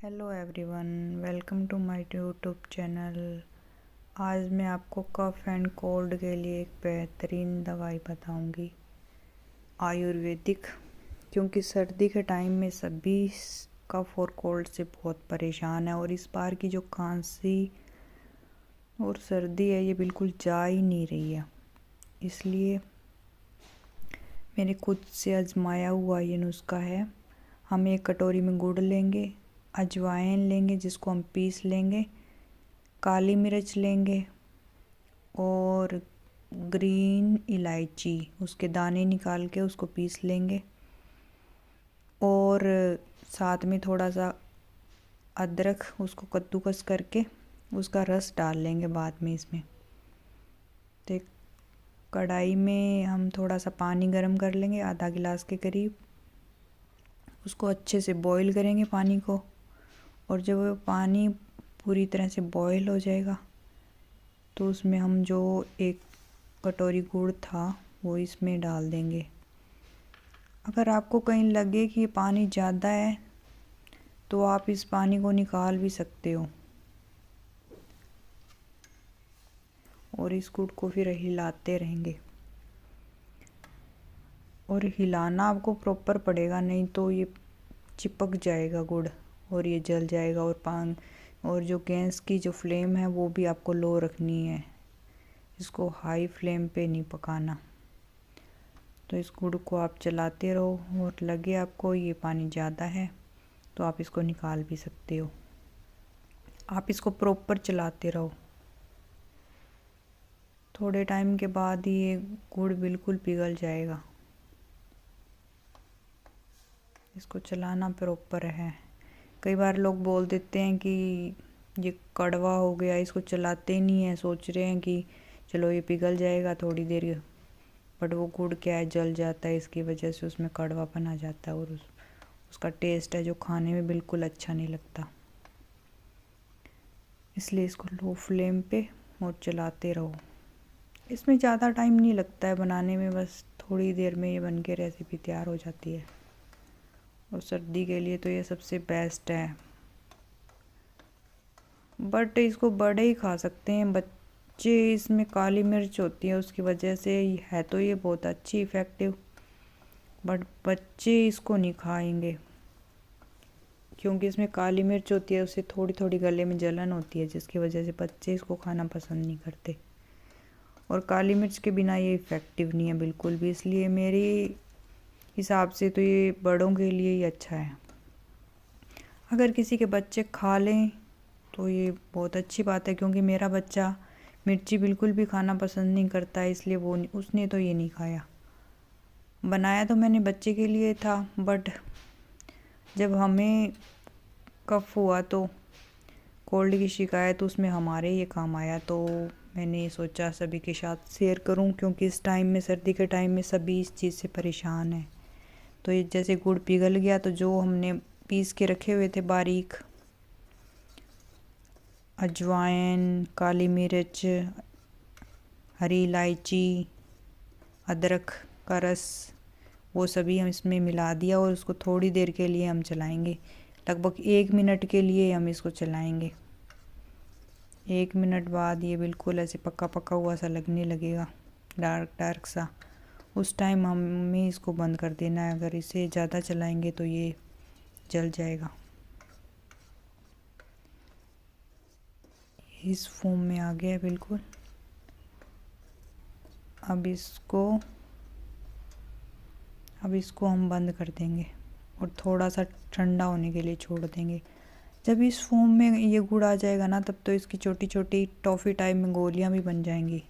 Hello everyone, welcome to my YouTube channel. आज मैं आपको कफ एंड कोल्ड के लिए एक बेहतरीन दवाई बताऊंगी, आयुर्वेदिक। क्योंकि सर्दी के टाइम में सभी कफ और कोल्ड से बहुत परेशान है और इस बार की जो खांसी और सर्दी है ये बिल्कुल जा ही नहीं रही है। इसलिए मैंने खुद से आजमाया हुआ ये नुस्खा है। हम एक कटोरी में गुड़ लेंगे, अजवाइन लेंगे जिसको हम पीस लेंगे, काली मिर्च लेंगे और ग्रीन इलायची उसके दाने निकाल के उसको पीस लेंगे और साथ में थोड़ा सा अदरक उसको कद्दूकस करके उसका रस डाल लेंगे बाद में इसमें। तो कढ़ाई में हम थोड़ा सा पानी गरम कर लेंगे, आधा गिलास के करीब। उसको अच्छे से बॉईल करेंगे पानी को, और जब वो पानी पूरी तरह से बॉईल हो जाएगा तो उसमें हम जो एक कटोरी गुड़ था वो इसमें डाल देंगे। अगर आपको कहीं लगे कि पानी ज़्यादा है तो आप इस पानी को निकाल भी सकते हो और इस गुड़ को फिर हिलाते रहेंगे। और हिलाना आपको प्रॉपर पड़ेगा, नहीं तो ये चिपक जाएगा गुड़ और ये जल जाएगा। और जो गैस की जो फ्लेम है वो भी आपको लो रखनी है, इसको हाई फ्लेम पे नहीं पकाना। तो इस गुड़ को आप चलाते रहो और लगे आपको ये पानी ज़्यादा है तो आप इसको निकाल भी सकते हो। आप इसको प्रॉपर चलाते रहो। थोड़े टाइम के बाद ये गुड़ बिल्कुल पिघल जाएगा। इसको चलाना प्रॉपर है। कई बार लोग बोल देते हैं कि ये कड़वा हो गया, इसको चलाते ही नहीं है, सोच रहे हैं कि चलो ये पिघल जाएगा थोड़ी देर, बट वो गुड़ क्या है जल जाता है, इसकी वजह से उसमें कड़वापन आ जाता है और उसका टेस्ट है जो खाने में बिल्कुल अच्छा नहीं लगता। इसलिए इसको लो फ्लेम पे और चलाते रहो। इसमें ज़्यादा टाइम नहीं लगता है बनाने में, बस थोड़ी देर में ये बन के रेसिपी तैयार हो जाती है। और सर्दी के लिए तो ये सबसे बेस्ट है। बट इसको बड़े ही खा सकते हैं, बच्चे इसमें काली मिर्च होती है उसकी वजह से है तो ये बहुत अच्छी इफ़ेक्टिव, बट बच्चे इसको नहीं खाएंगे क्योंकि इसमें काली मिर्च होती है, उससे थोड़ी थोड़ी गले में जलन होती है जिसकी वजह से बच्चे इसको खाना पसंद नहीं करते। और काली मिर्च के बिना ये इफ़ेक्टिव नहीं है बिल्कुल भी, इसलिए मेरे हिसाब से तो ये बड़ों के लिए ही अच्छा है। अगर किसी के बच्चे खा लें तो ये बहुत अच्छी बात है, क्योंकि मेरा बच्चा मिर्ची बिल्कुल भी खाना पसंद नहीं करता है, इसलिए उसने तो ये नहीं खाया। बनाया तो मैंने बच्चे के लिए था, बट जब हमें कफ हुआ तो कोल्ड की शिकायत उसमें हमारे ये काम आया, तो मैंने सोचा सभी के साथ शेयर करूं, क्योंकि इस टाइम में सर्दी के टाइम में सभी इस चीज़ से परेशान है। तो ये जैसे गुड़ पिघल गया तो जो हमने पीस के रखे हुए थे बारीक अजवाइन, काली मिर्च, हरी इलायची, अदरक का रस, वो सभी हम इसमें मिला दिया और उसको थोड़ी देर के लिए हम चलाएंगे। लगभग 1 मिनट के लिए हम इसको चलाएंगे। 1 मिनट बाद ये बिल्कुल ऐसे पका पका हुआ सा लगने लगेगा, डार्क डार्क सा। उस टाइम हमें इसको बंद कर देना है, अगर इसे ज़्यादा चलाएंगे तो ये जल जाएगा। इस फॉर्म में आ गया है बिल्कुल। अब इसको हम बंद कर देंगे और थोड़ा सा ठंडा होने के लिए छोड़ देंगे। जब इस फॉर्म में ये गुड़ आ जाएगा ना, तब तो इसकी छोटी छोटी टॉफ़ी टाइप में गोलियां भी बन जाएंगी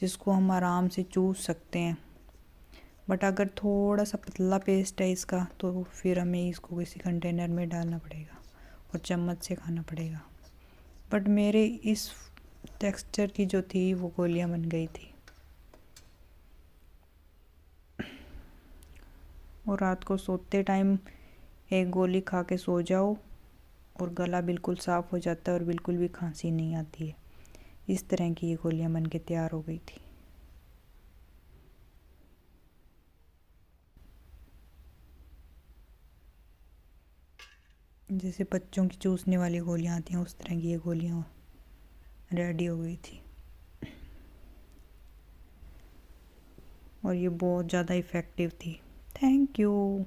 जिसको हम आराम से चूस सकते हैं। बट अगर थोड़ा सा पतला पेस्ट है इसका तो फिर हमें इसको किसी कंटेनर में डालना पड़ेगा और चम्मच से खाना पड़ेगा। बट मेरे इस टेक्सचर की जो थी वो गोलियां बन गई थी। और रात को सोते टाइम एक गोली खा के सो जाओ और गला बिल्कुल साफ़ हो जाता है और बिल्कुल भी खांसी नहीं आती है। इस तरह की ये गोलियां बन के तैयार हो गई थी। जैसे बच्चों की चूसने वाली गोलियां आती हैं उस तरह की ये गोलियां रेडी हो गई थी। और ये बहुत ज़्यादा इफ़ेक्टिव थी। Thank you.